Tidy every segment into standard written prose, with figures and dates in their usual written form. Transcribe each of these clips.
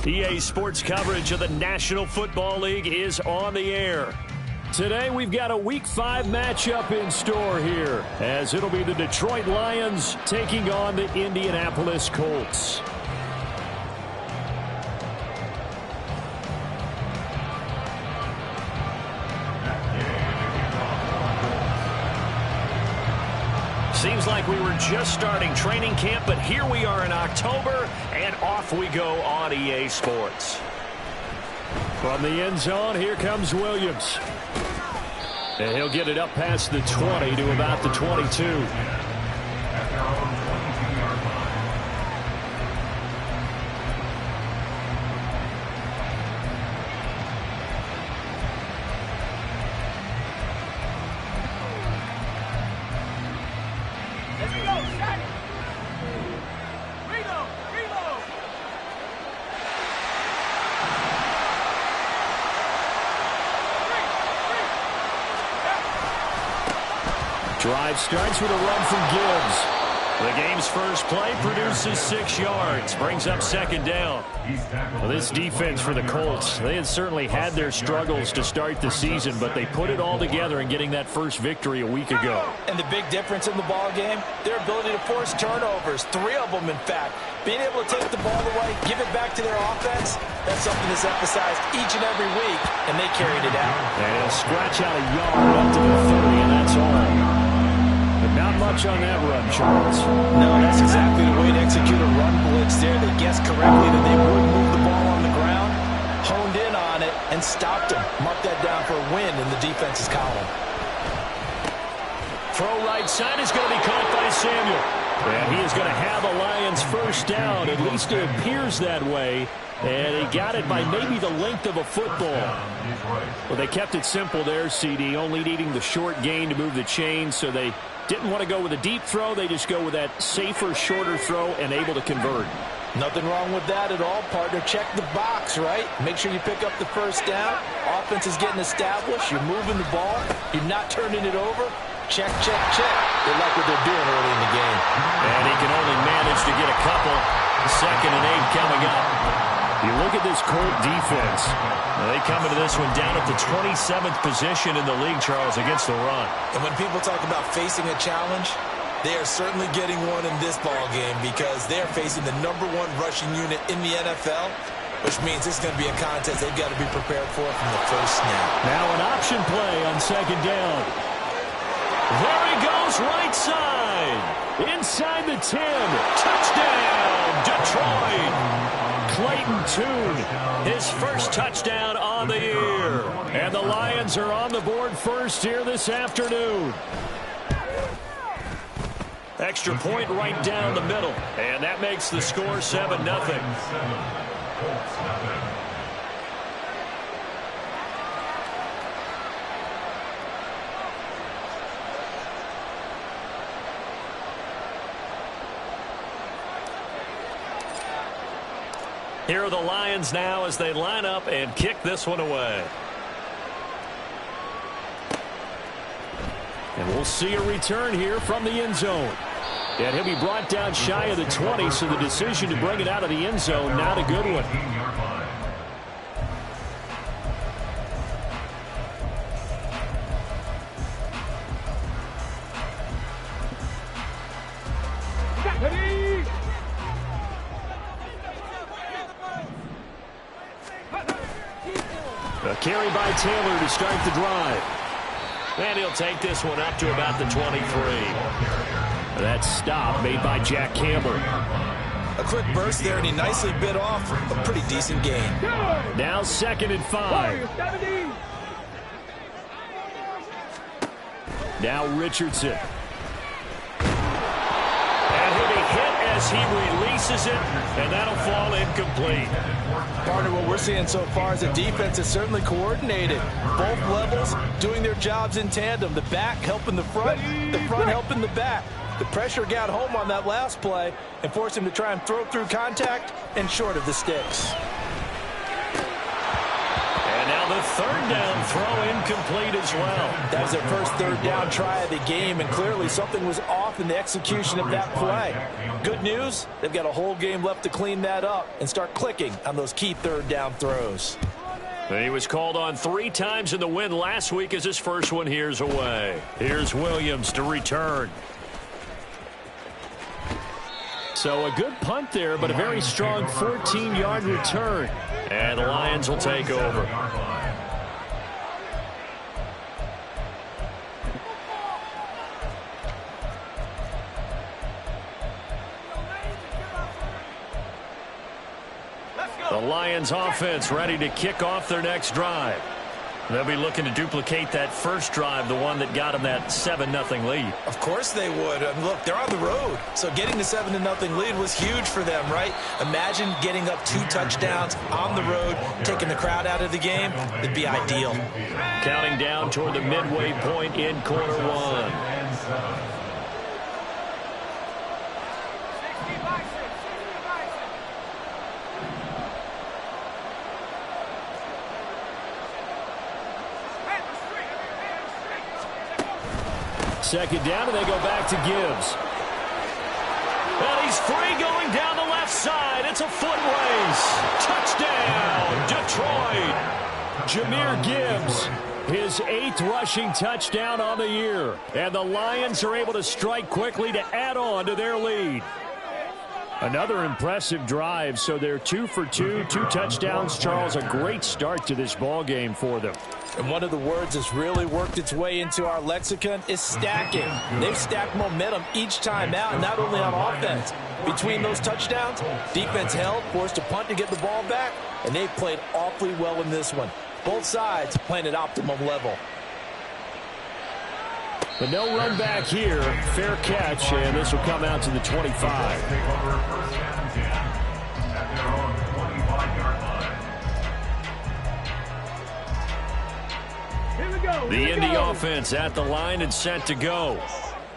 EA Sports coverage of the National Football League is on the air. Today we've got a Week 5 matchup in store here, as it'll be the Detroit Lions taking on the Indianapolis Colts. Seems like we were just starting training camp, but here we are in October, and off we go on EA Sports. From the end zone, here comes Williams. And he'll get it up past the 20 to about the 22. Drive starts with a run from Gibbs. The game's first play produces 6 yards, brings up second down. Well, this defense for the Colts, they had certainly had their struggles to start the season, but they put it all together in getting that first victory a week ago. And the big difference in the ball game, their ability to force turnovers, 3 of them in fact. Being able to take the ball away, give it back to their offense, that's something that's emphasized each and every week, and they carried it out. And he'll scratch out a yard up to the 30, and that's all. Not much on that run, Charles. No, that's exactly the way to execute a run blitz there. They guessed correctly that they would move the ball on the ground, honed in on it, and stopped them. Mark that down for a win in the defense's column. Throw right side is going to be caught by Samuel. And he is going to have a Lions first down. At least it appears that way. And he got it by maybe the length of a football. Well, they kept it simple there, CD, only needing the short gain to move the chain, so they didn't want to go with a deep throw. They just go with that safer, shorter throw and able to convert. Nothing wrong with that at all, partner. Check the box, right? Make sure you pick up the first down. Offense is getting established. You're moving the ball. You're not turning it over. Check, check, check. They like what they're doing early in the game. And he can only manage to get a couple. 2nd and 8 coming up. You look at this Colt defense. Now they come into this one down at the 27th position in the league, Charles, against the run. And when people talk about facing a challenge, they are certainly getting one in this ball game because they are facing the #1 rushing unit in the NFL, which means it's going to be a contest they've got to be prepared for from the first snap. Now an option play on 2nd down. There he goes, right side. Inside the 10. Touchdown, Detroit. Clayton Tune, his first touchdown on the year. And the Lions are on the board first here this afternoon. Extra point right down the middle. And that makes the score 7-0. Here are the Lions now as they line up and kick this one away. And we'll see a return here from the end zone. And he'll be brought down shy of the 20, so the decision to bring it out of the end zone, not a good one. A carry by Taylor to start the drive. And he'll take this one up to about the 23. That stop made by Jack Campbell. A quick burst there, and he nicely bit off a pretty decent gain. Now 2nd and 5. Now Richardson. And he'll be hit as he releases it, and that'll fall incomplete. Partner, what we're seeing so far is the defense is certainly coordinated. Both levels doing their jobs in tandem. The back helping the front helping the back. The pressure got home on that last play and forced him to try and throw through contact and short of the sticks. And now Now the third down throw incomplete as well. That was their first third down try of the game, and clearly something was off in the execution of that play. Good news, they've got a whole game left to clean that up and start clicking on those key third down throws. He was called on 3 times in the win last week as his first one here's away. Here's Williams to return. So a good punt there, but a very strong 14-yard return. And the Lions will take over. The Lions offense ready to kick off their next drive. They'll be looking to duplicate that first drive, the one that got them that 7-0 lead. Of course they would. Look, they're on the road, so getting the 7-0 lead was huge for them, right? Imagine getting up 2 touchdowns on the road, taking the crowd out of the game. It'd be ideal. Counting down toward the midway point in quarter 1. Second down, and they go back to Gibbs. And he's free going down the left side. It's a foot race. Touchdown, Detroit. Jahmyr Gibbs, his 8th rushing touchdown on the year. And the Lions are able to strike quickly to add on to their lead. Another impressive drive, so they're 2 for 2, 2 touchdowns. Charles, a great start to this ball game for them. And one of the words that's really worked its way into our lexicon is stacking. They've stacked momentum each time out, not only on offense. Between those touchdowns, defense held, forced a punt to get the ball back, and they've played awfully well in this one. Both sides playing at optimum level. But no run back here. Fair catch, and this will come out to the 25. The Indy offense at the line and set to go.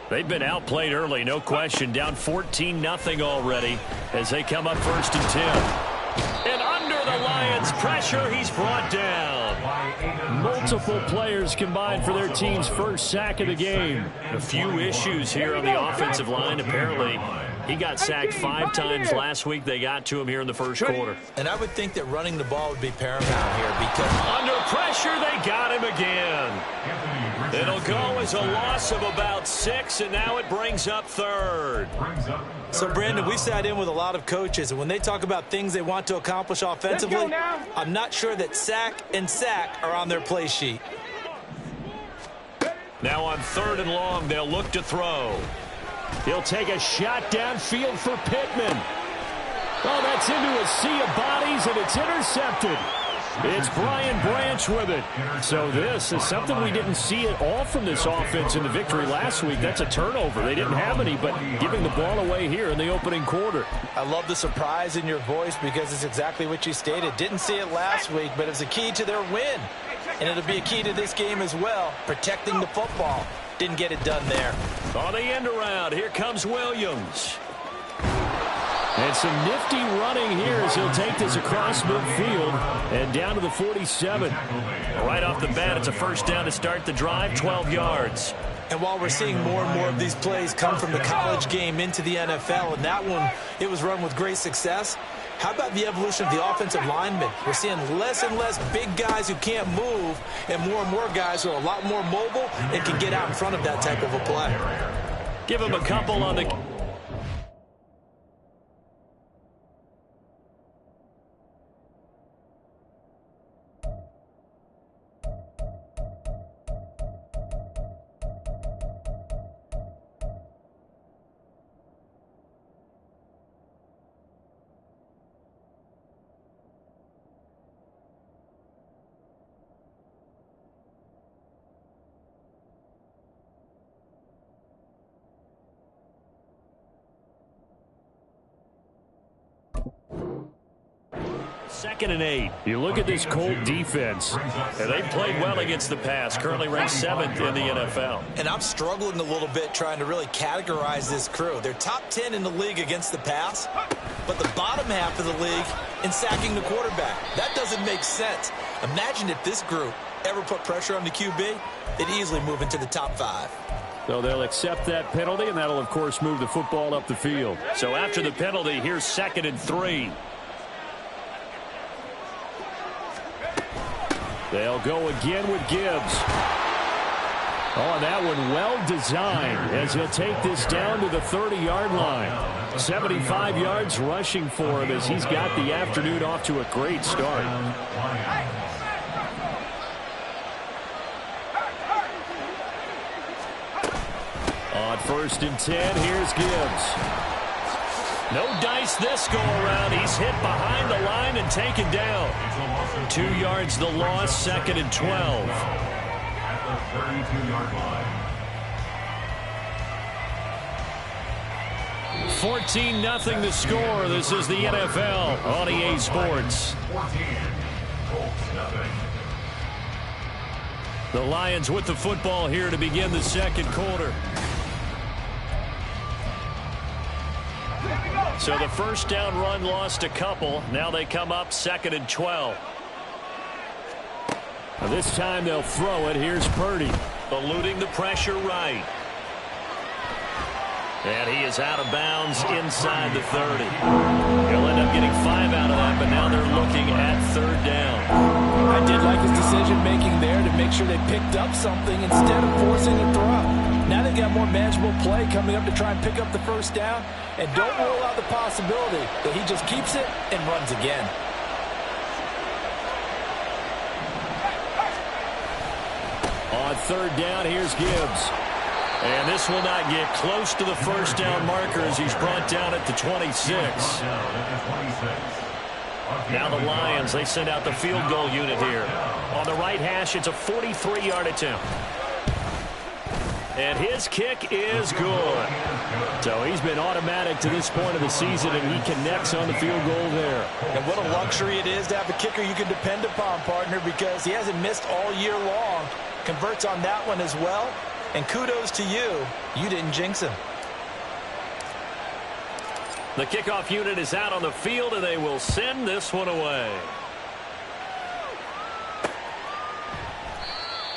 They've been outplayed early, no question. Down 14-0 already as they come up 1st and 10. And under the Lions' pressure, he's brought down. Multiple players combined for their team's first sack of the game. A few issues here on the offensive line. Apparently, he got sacked 5 times last week. They got to him here in the first quarter. And I would think that running the ball would be paramount here because under pressure, they got him again. It'll go as a loss of about 6, and now it brings up 3rd. So, Brandon, we've sat in with a lot of coaches, and when they talk about things they want to accomplish offensively, I'm not sure that sack and sack are on their play sheet. Now on 3rd and long, they'll look to throw. He'll take a shot downfield for Pittman. Oh, that's into a sea of bodies, and it's intercepted. It's Brian Branch with it. So this is something we didn't see at all from this offense in the victory last week. That's a turnover. They didn't have any, but giving the ball away here in the opening quarter. I love the surprise in your voice because it's exactly what you stated. Didn't see it last week, but it's a key to their win. And it'll be a key to this game as well, protecting the football. Didn't get it done there. On the end around, here comes Williams. And some nifty running here as he'll take this across midfield and down to the 47. Right off the bat, it's a first down to start the drive, 12 yards. And while we're seeing more and more of these plays come from the college game into the NFL, and that one, it was run with great success, how about the evolution of the offensive linemen? We're seeing less and less big guys who can't move and more guys who are a lot more mobile and can get out in front of that type of a play. Give him a couple on the... Second and 8. You look at this Colt defense, and they played well against the pass. Currently ranked 7th in the NFL. And I'm struggling a little bit trying to really categorize this crew. They're top 10 in the league against the pass, but the bottom half of the league in sacking the quarterback. That doesn't make sense. Imagine if this group ever put pressure on the QB, they'd easily move into the top 5. So they'll accept that penalty, and that'll, of course, move the football up the field. So after the penalty, here's 2nd and 3. They'll go again with Gibbs. Oh, and that one well designed as he'll take this down to the 30-yard line. 75 yards rushing for him as he's got the afternoon off to a great start. On 1st and 10, here's Gibbs. No dice this go around. He's hit behind the line and taken down. 2 yards the loss, 2nd and 12. At the 32-yard line. 14-0 the score. This is the NFL on EA Sports. The Lions with the football here to begin the 2nd quarter. So the first down run lost a couple. Now they come up 2nd and 12. Now this time they'll throw it. Here's Purdy. Eluding the pressure right. And he is out of bounds inside the 30. He'll end up getting 5 out of that, but now they're looking at 3rd down. I did like his decision-making there to make sure they picked up something instead of forcing a throw. Now they've got more manageable play coming up to try and pick up the 1st down. And don't rule out the possibility that he just keeps it and runs again. On 3rd down, here's Gibbs. And this will not get close to the 1st down marker as he's brought down at the 26. Now the Lions, they send out the field goal unit here. On the right hash, it's a 43-yard attempt. And his kick is good. So he's been automatic to this point of the season, and he connects on the field goal there. And what a luxury it is to have a kicker you can depend upon, partner, because he hasn't missed all year long. Converts on that one as well. And kudos to you. You didn't jinx him. The kickoff unit is out on the field, and they will send this one away.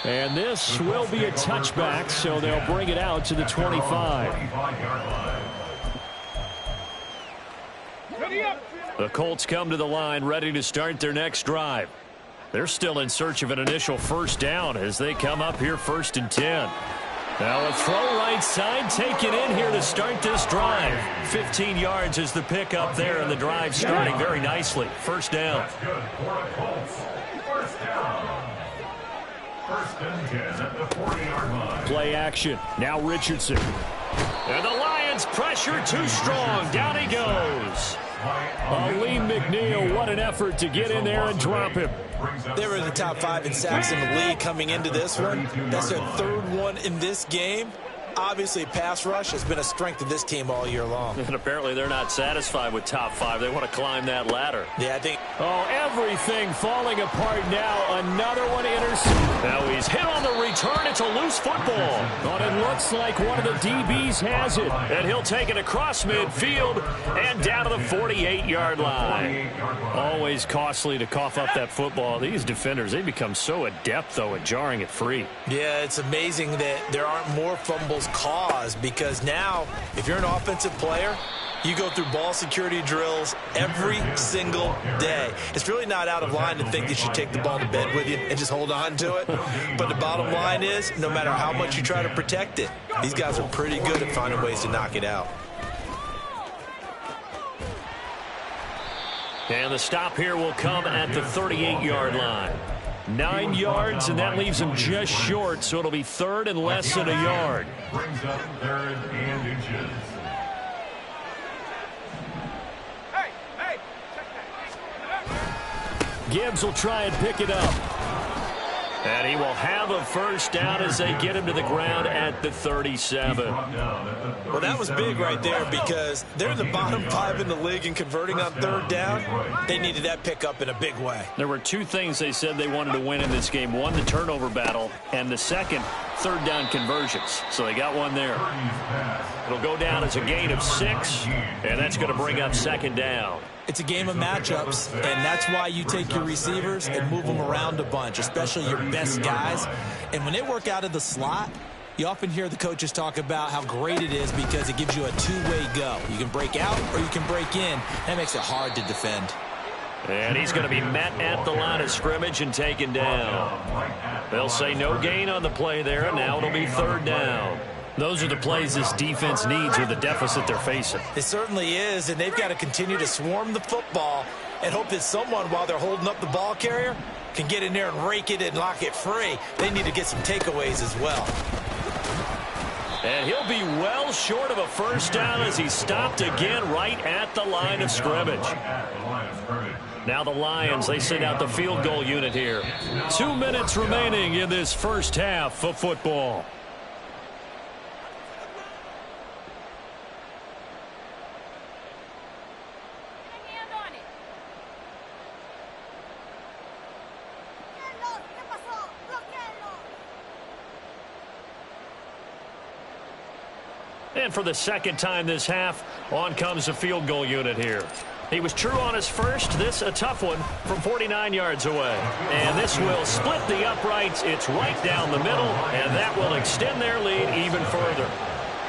And this will be a touchback, so they'll bring it out to the 25. The Colts come to the line ready to start their next drive. They're still in search of an initial 1st down as they come up here 1st and 10. Now a throw right side, take it in here to start this drive. 15 yards is the pickup there, and the drive starting very nicely. 1st down. Play action. Now Richardson. And the Lions pressure too strong. Down he goes. Lee McNeil, what an effort to get in there and drop him. They were in the top 5 in sacks in the league coming into this one. That's their 3rd one in this game. Obviously, pass rush has been a strength of this team all year long. And apparently they're not satisfied with top 5. They want to climb that ladder. Yeah, I think. Oh, everything falling apart now. Another one intercepted. Now he's hit on the return. It's a loose football. But it looks like one of the DBs has it. And he'll take it across midfield and down to the 48-yard line. Always costly to cough up that football. These defenders, they become so adept, though, at jarring it free. Yeah, it's amazing that there aren't more fumbles caused, because now if you're an offensive player, you go through ball security drills every single day. It's really not out of line to think you should take the ball to bed with you and just hold on to it. But the bottom line is, no matter how much you try to protect it, these guys are pretty good at finding ways to knock it out. And the stop here will come at the 38-yard line. 9 yards, and that leaves him just short, so it'll be 3rd and less than a yard. Brings up 3rd and inches. Gibbs will try and pick it up. And he will have a 1st down as they get him to the ground at the 37. Well, that was big right there, because they're in the bottom 5 in the league in converting on 3rd down. They needed that pickup in a big way. There were 2 things they said they wanted to win in this game. One, the turnover battle, and the second, 3rd down conversions. So they got one there. It'll go down as a gain of 6, and that's going to bring up 2nd down. It's a game of matchups, and that's why you take your receivers and move them around a bunch, especially your best guys. And when they work out of the slot, you often hear the coaches talk about how great it is because it gives you a two-way go. You can break out or you can break in. That makes it hard to defend. And he's going to be met at the line of scrimmage and taken down. They'll say no gain on the play there, and now it'll be 3rd down. Those are the plays this defense needs with the deficit they're facing. It certainly is, and they've got to continue to swarm the football and hope that someone, while they're holding up the ball carrier, can get in there and rake it and lock it free. They need to get some takeaways as well. And he'll be well short of a 1st down as he's stopped again right at the line of scrimmage. Now the Lions, they send out the field goal unit here. 2 minutes remaining in this first half of football. And for the 2nd time this half, on comes the field goal unit here. He was true on his first. This a tough one from 49 yards away. And this will split the uprights. It's right down the middle, and that will extend their lead even further.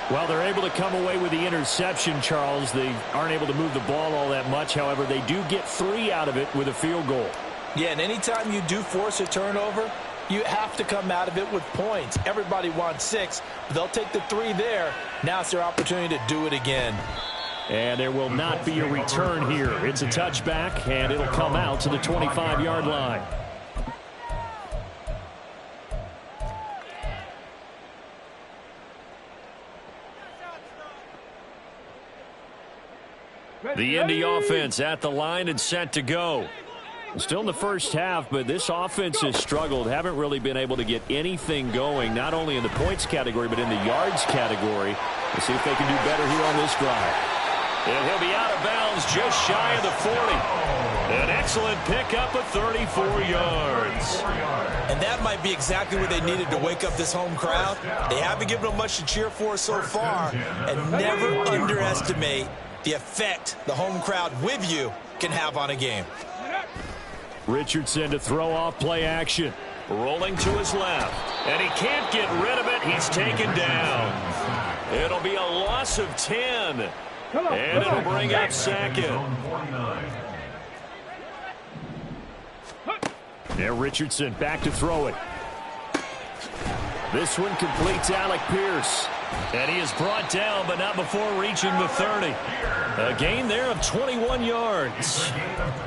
Well, they're able to come away with the interception, Charles. They aren't able to move the ball all that much. However, they do get 3 out of it with a field goal. Yeah, and anytime you do force a turnover, you have to come out of it with points. Everybody wants 6, but they'll take the 3 there. Now it's their opportunity to do it again. And there will not be a return here. It's a touchback, and it'll come out to the 25-yard line. The Indy offense at the line and set to go. Still in the first half, but this offense has struggled. Haven't really been able to get anything going, not only in the points category, but in the yards category. We'll see if they can do better here on this drive. And he'll be out of bounds just shy of the 40. An excellent pickup of 34 yards. And that might be exactly what they needed to wake up this home crowd. They haven't given them much to cheer for so far. And never underestimate the effect the home crowd with you can have on a game. Richardson to throw off play action. Rolling to his left. And he can't get rid of it. He's taken down. It'll be a loss of 10. And it'll bring up 2nd. Now Richardson back to throw it. This one completes Alec Pierce. And he is brought down, but not before reaching the 30. A gain there of 21 yards.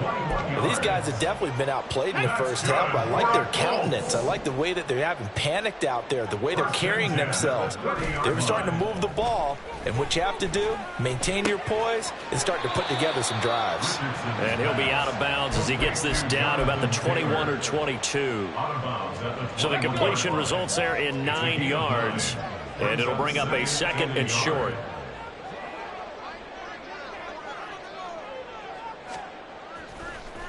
Well, these guys have definitely been outplayed in the first half. I like their countenance. I like the way that they haven't panicked out there, the way they're carrying themselves. They're starting to move the ball. And what you have to do, maintain your poise and start to put together some drives. And he'll be out of bounds as he gets this down to about the 21 or 22. So the completion results there in 9 yards. And it'll bring up a 2nd and short.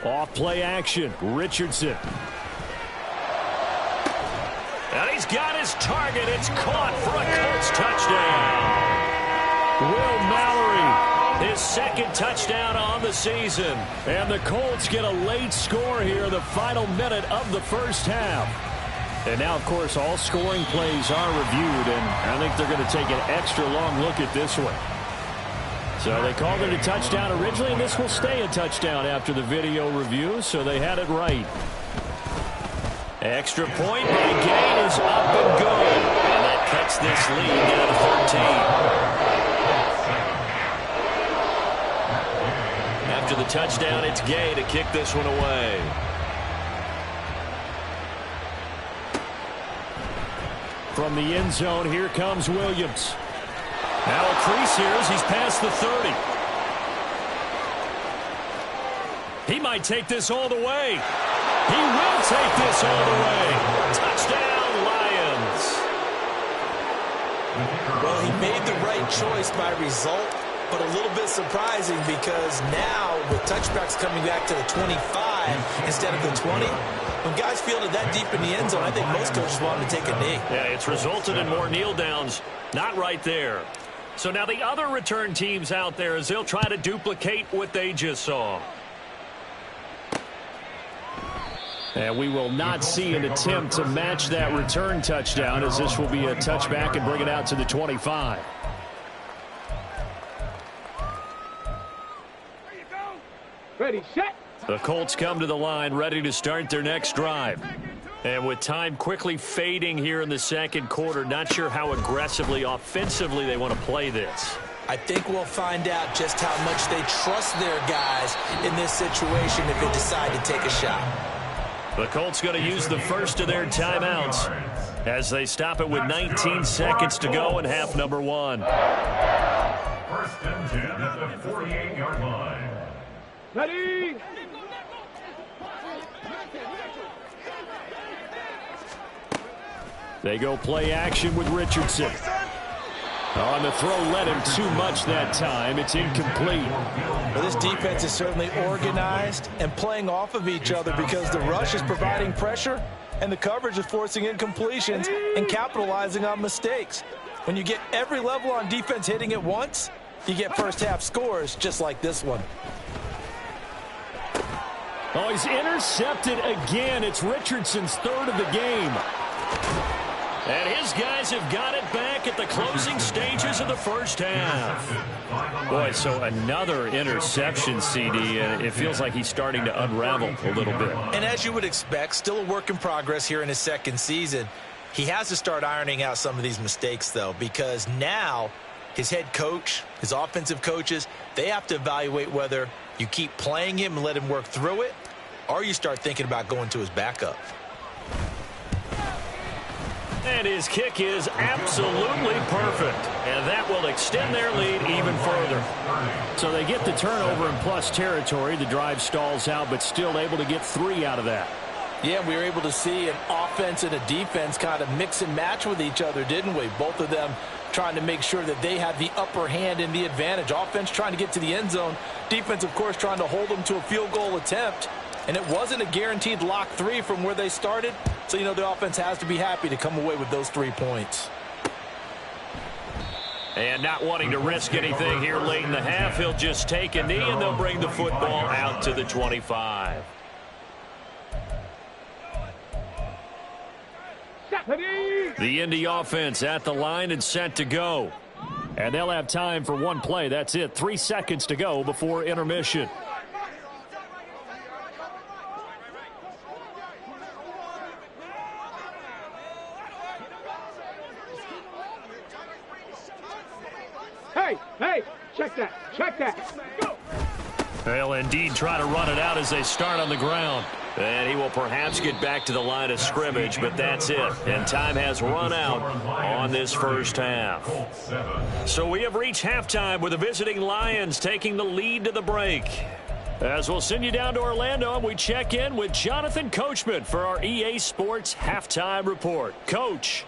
Off play action. Richardson. And he's got his target. It's caught for a Colts touchdown. Will Mallory, his 2nd touchdown on the season. And the Colts get a late score here in the final minute of the first half. And now, of course, all scoring plays are reviewed, and I think they're going to take an extra long look at this one. So they called it a touchdown originally, and this will stay a touchdown after the video review, so they had it right. Extra point by Gay is up and good, and that cuts this lead down to 13. After the touchdown, it's Gay to kick this one away. From the end zone, here comes Williams. Now a crease here as he's past the 30. He might take this all the way. He will take this all the way. Touchdown, Lions. Well, he made the right choice by result, but a little bit surprising because now with touchbacks coming back to the 25 instead of the 20, when guys fielded that deep in the end zone, I think most coaches want him to take a knee. Yeah, it's resulted in more kneel downs. Not right there. So now the other return teams out there as they'll try to duplicate what they just saw. And we will not see an attempt to match that return touchdown, as this will be a touchback and bring it out to the 25. Ready, set. The Colts come to the line ready to start their next drive. And with time quickly fading here in the second quarter, not sure how aggressively, offensively they want to play this. I think we'll find out just how much they trust their guys in this situation if they decide to take a shot. The Colts going to use the first of their timeouts as they stop it with 19 seconds to go in half number one. First and 10 at the 48-yard line. Ready. They go play action with Richardson. On the throw, led him too much that time. It's incomplete. Well, this defense is certainly organized and playing off of each other because the rush is providing pressure and the coverage is forcing incompletions and capitalizing on mistakes. When you get every level on defense hitting at once, you get first half scores just like this one. Oh, he's intercepted again. It's Richardson's third of the game. And his guys have got it back at the closing stages of the first half. Boy, so another interception, CD, and it feels like he's starting to unravel a little bit. And as you would expect, still a work in progress here in his second season. He has to start ironing out some of these mistakes, though, because now his head coach, his offensive coaches, they have to evaluate whether you keep playing him and let him work through it, or you start thinking about going to his backup. And his kick is absolutely perfect. And that will extend their lead even further. So they get the turnover in plus territory. The drive stalls out, but still able to get 3 out of that. Yeah, we were able to see an offense and a defense kind of mix and match with each other, didn't we? Both of them trying to make sure that they have the upper hand and the advantage. Offense trying to get to the end zone. Defense, of course, trying to hold them to a field goal attempt. And it wasn't a guaranteed lock 3 from where they started. So, you know, the offense has to be happy to come away with those 3 points. And not wanting to risk anything here late in the half, he'll just take a knee and they'll bring the football out to the 25. The Indy offense at the line and set to go. And they'll have time for one play. That's it. 3 seconds to go before intermission. Hey, check that. Go. They'll indeed try to run it out as they start on the ground. And he will perhaps get back to the line of scrimmage, but that's it. And time has run out on this first half. So we have reached halftime with the visiting Lions taking the lead to the break. As we'll send you down to Orlando, and we check in with Jonathan Coachman for our EA Sports Halftime Report. Coach.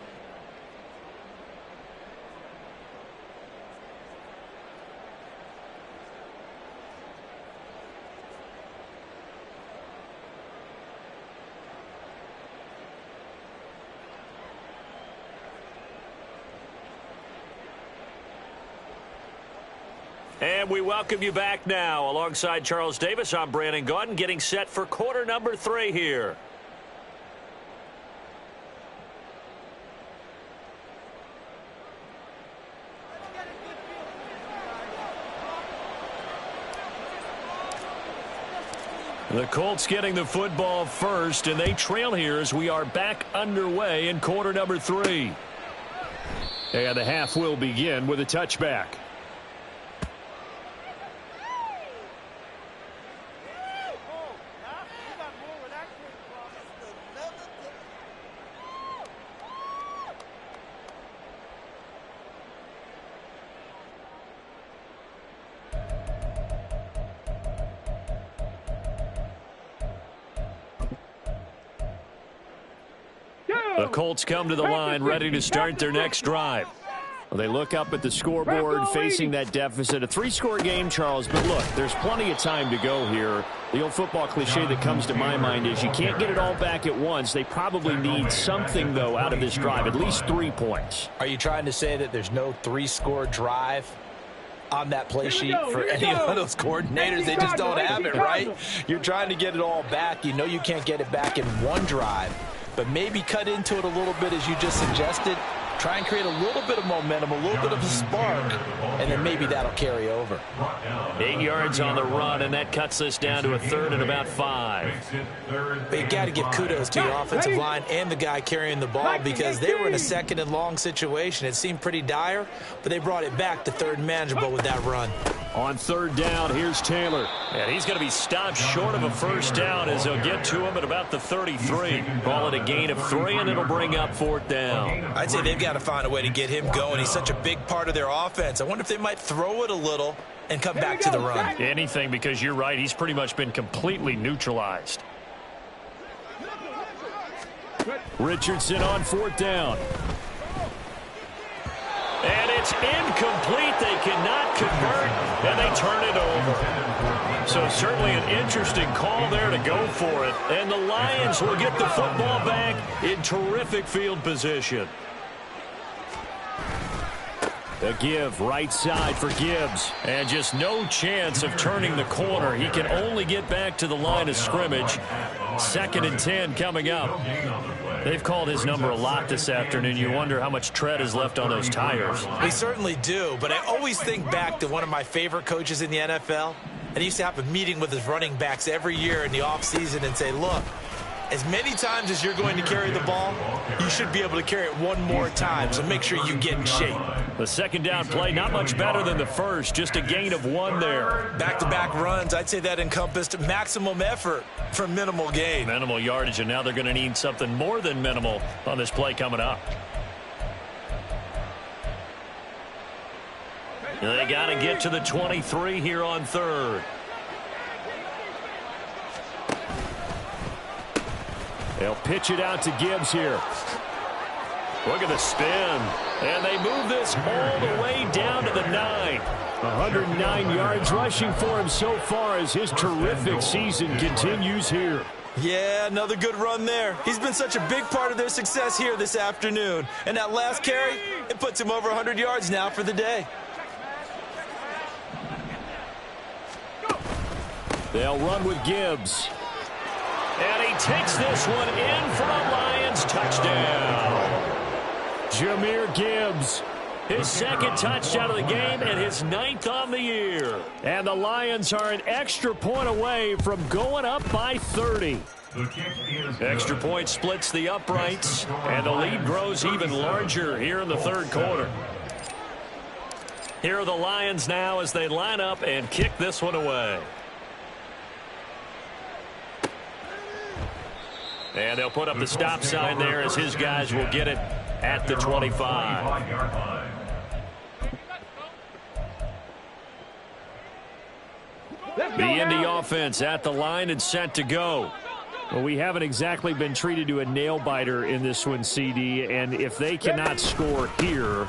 And we welcome you back now. Alongside Charles Davis, I'm Brandon Gaudin, getting set for quarter number 3 here. The Colts getting the football first, and they trail here as we are back underway in quarter number 3. And the half will begin with a touchback. The Colts come to the line ready to start their next drive. Well, they look up at the scoreboard facing that deficit. A 3-score game, Charles, but look, there's plenty of time to go here. The old football cliche that comes to my mind is you can't get it all back at once. They probably need something, though, out of this drive, at least 3 points. Are you trying to say that there's no 3-score drive on that play sheet for any of those coordinators? They just don't have it, right? You're trying to get it all back. You know you can't get it back in one drive, but maybe cut into it a little bit as you just suggested. Try and create a little bit of momentum, a little bit of a spark, and then maybe that'll carry over. 8 yards on the run, and that cuts this down to a 3rd and about 5. But you got to give kudos to your offensive line and the guy carrying the ball, because they were in a 2nd and long situation. It seemed pretty dire, but they brought it back to 3rd and manageable with that run. On 3rd down, here's Taylor. And he's going to be stopped short of a 1st down as they'll get to him at about the 33. Call it a gain of 3, and it'll bring up 4th down. I'd say they've got to find a way to get him going. He's such a big part of their offense. I wonder if they might throw it a little and come back to the run. Anything, because you're right. He's pretty much been completely neutralized. Richardson on 4th down. And it's incomplete. They cannot convert, and they turn it over. So certainly an interesting call there to go for it. And the Lions will get the football back in terrific field position. A give, right side for Gibbs. And just no chance of turning the corner. He can only get back to the line of scrimmage. 2nd and 10 coming up. They've called his number a lot this afternoon. You wonder how much tread is left on those tires. They certainly do, but I always think back to one of my favorite coaches in the NFL. And he used to have a meeting with his running backs every year in the offseason and say, look, as many times as you're going to carry the ball, you should be able to carry it one more time, so make sure you get in shape. The 2nd down play, not much better than the 1st, just a gain of 1 there. Back-to-back runs, I'd say that encompassed maximum effort for minimal gain. Minimal yardage, and now they're going to need something more than minimal on this play coming up. They got to get to the 23 here on 3rd. They'll pitch it out to Gibbs here. Look at the spin. And they move this all the way down to the 9. 109 yards rushing for him so far as his terrific season continues here. Yeah, another good run there. He's been such a big part of their success here this afternoon. And that last carry, it puts him over 100 yards now for the day. They'll run with Gibbs. And he takes this one in for a Lions touchdown. Jahmyr Gibbs, his 2nd touchdown of the game and his 9th on the year. And the Lions are an extra point away from going up by 30. Extra point splits the uprights, and the lead grows even larger here in the 3rd quarter. Here are the Lions now as they line up and kick this one away. And they'll put up the stop sign there as his guys will get it at the 25. The Indy offense at the line and set to go. Well, we haven't exactly been treated to a nail-biter in this one, CD, and if they cannot score here,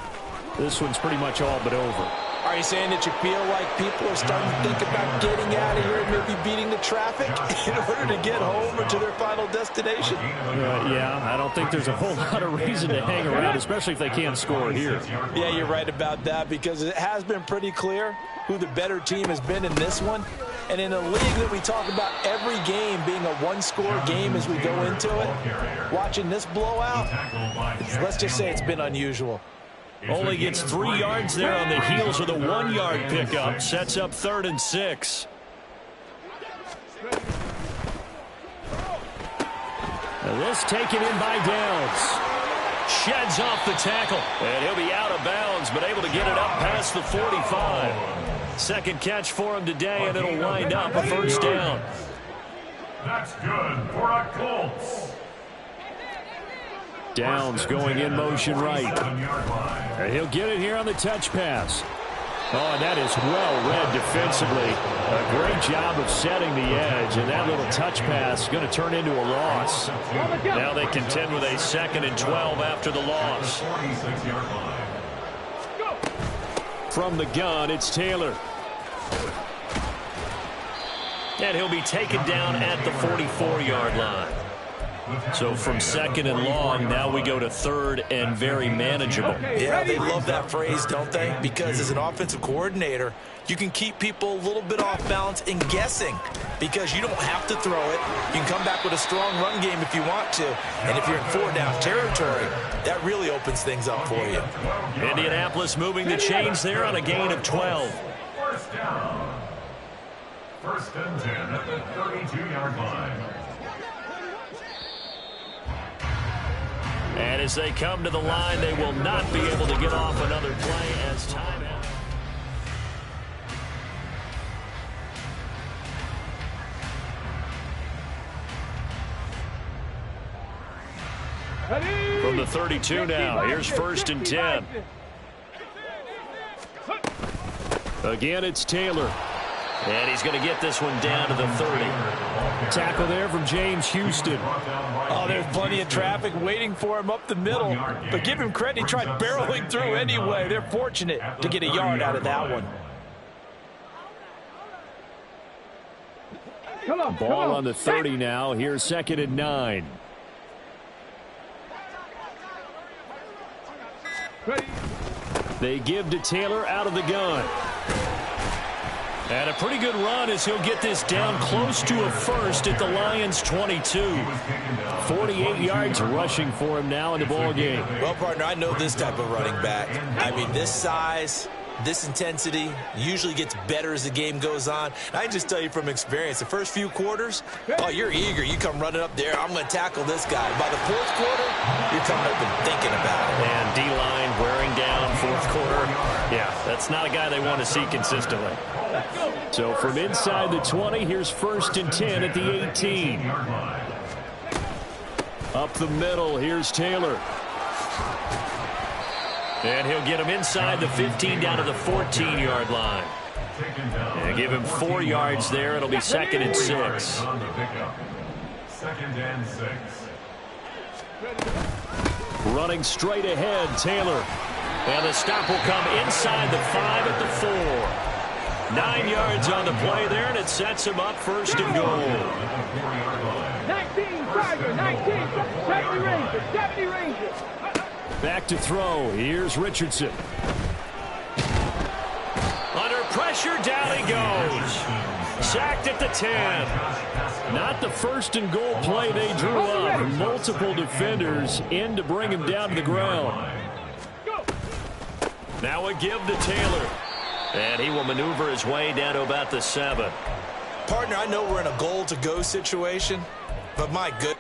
this one's pretty much all but over. Are you saying that you feel like people are starting to think about getting out of here and maybe beating the traffic in order to get home or to their final destination? Yeah, I don't think there's a whole lot of reason to hang around, especially if they can't score here. Yeah, you're right about that, because it has been pretty clear who the better team has been in this one. And in a league that we talk about every game being a one-score game as we go into it, watching this blowout, let's just say it's been unusual. Only gets 3 yards there on the heels of the 1-yard pickup. Sets up 3rd and 6. Now this taken in by Downs. Sheds off the tackle. And he'll be out of bounds, but able to get it up past the 45. 2nd catch for him today, and it'll wind up a 1st down. That's good for a Colts. Downs going in motion right. And he'll get it here on the touch pass. Oh, and that is well read defensively. A great job of setting the edge, and that little touch pass is going to turn into a loss. Now they contend with a 2nd and 12 after the loss. From the gun, it's Taylor. And he'll be taken down at the 44-yard line. So from 2nd and long, now we go to 3rd and very manageable. Yeah, they love that phrase, don't they? Because as an offensive coordinator, you can keep people a little bit off balance and guessing because you don't have to throw it. You can come back with a strong run game if you want to. And if you're in 4-down territory, that really opens things up for you. Indianapolis moving the chains there on a gain of 12. First down. 1st and 10 at the 32-yard line. And as they come to the line, they will not be able to get off another play as time out. From the 32 now, here's 1st and 10. Again, it's Taylor. And he's going to get this one down to the 30. Tackle there from James Houston. Oh, there's plenty of traffic waiting for him up the middle. But give him credit, he tried barreling through anyway. They're fortunate to get a yard out of that one. Ball on the 30 now. Here's 2nd and 9. They give to Taylor out of the gun. And a pretty good run as he'll get this down close to a first at the Lions' 22. 48 yards rushing for him now in the ball game. Well, partner, I know this type of running back. I mean, this size, this intensity usually gets better as the game goes on. And I can just tell you from experience, the first few quarters, oh, you're eager. You come running up there, I'm going to tackle this guy. By the 4th quarter, you're coming up and thinking about it. And D-line wearing down 4th quarter. Yeah, that's not a guy they want to see consistently. So from inside the 20, here's 1st and 10 at the 18. Up the middle, here's Taylor. And he'll get him inside the 15 down to the 14-yard line. And give him 4 yards there. It'll be 2nd and 6. 2nd and 6. Running straight ahead, Taylor. And the stop will come inside the 5 at the 4. 9 yards on the play there, and it sets him up 1st and goal. 19, Tiger, 19, 70 Rangers. Back to throw. Here's Richardson. Under pressure, down he goes. Sacked at the 10. Not the 1st and goal play they drew up. Multiple defenders in to bring him down to the ground. Now a give to Taylor. And he will maneuver his way down to about the 7. Partner, I know we're in a goal-to-go situation, but my goodness.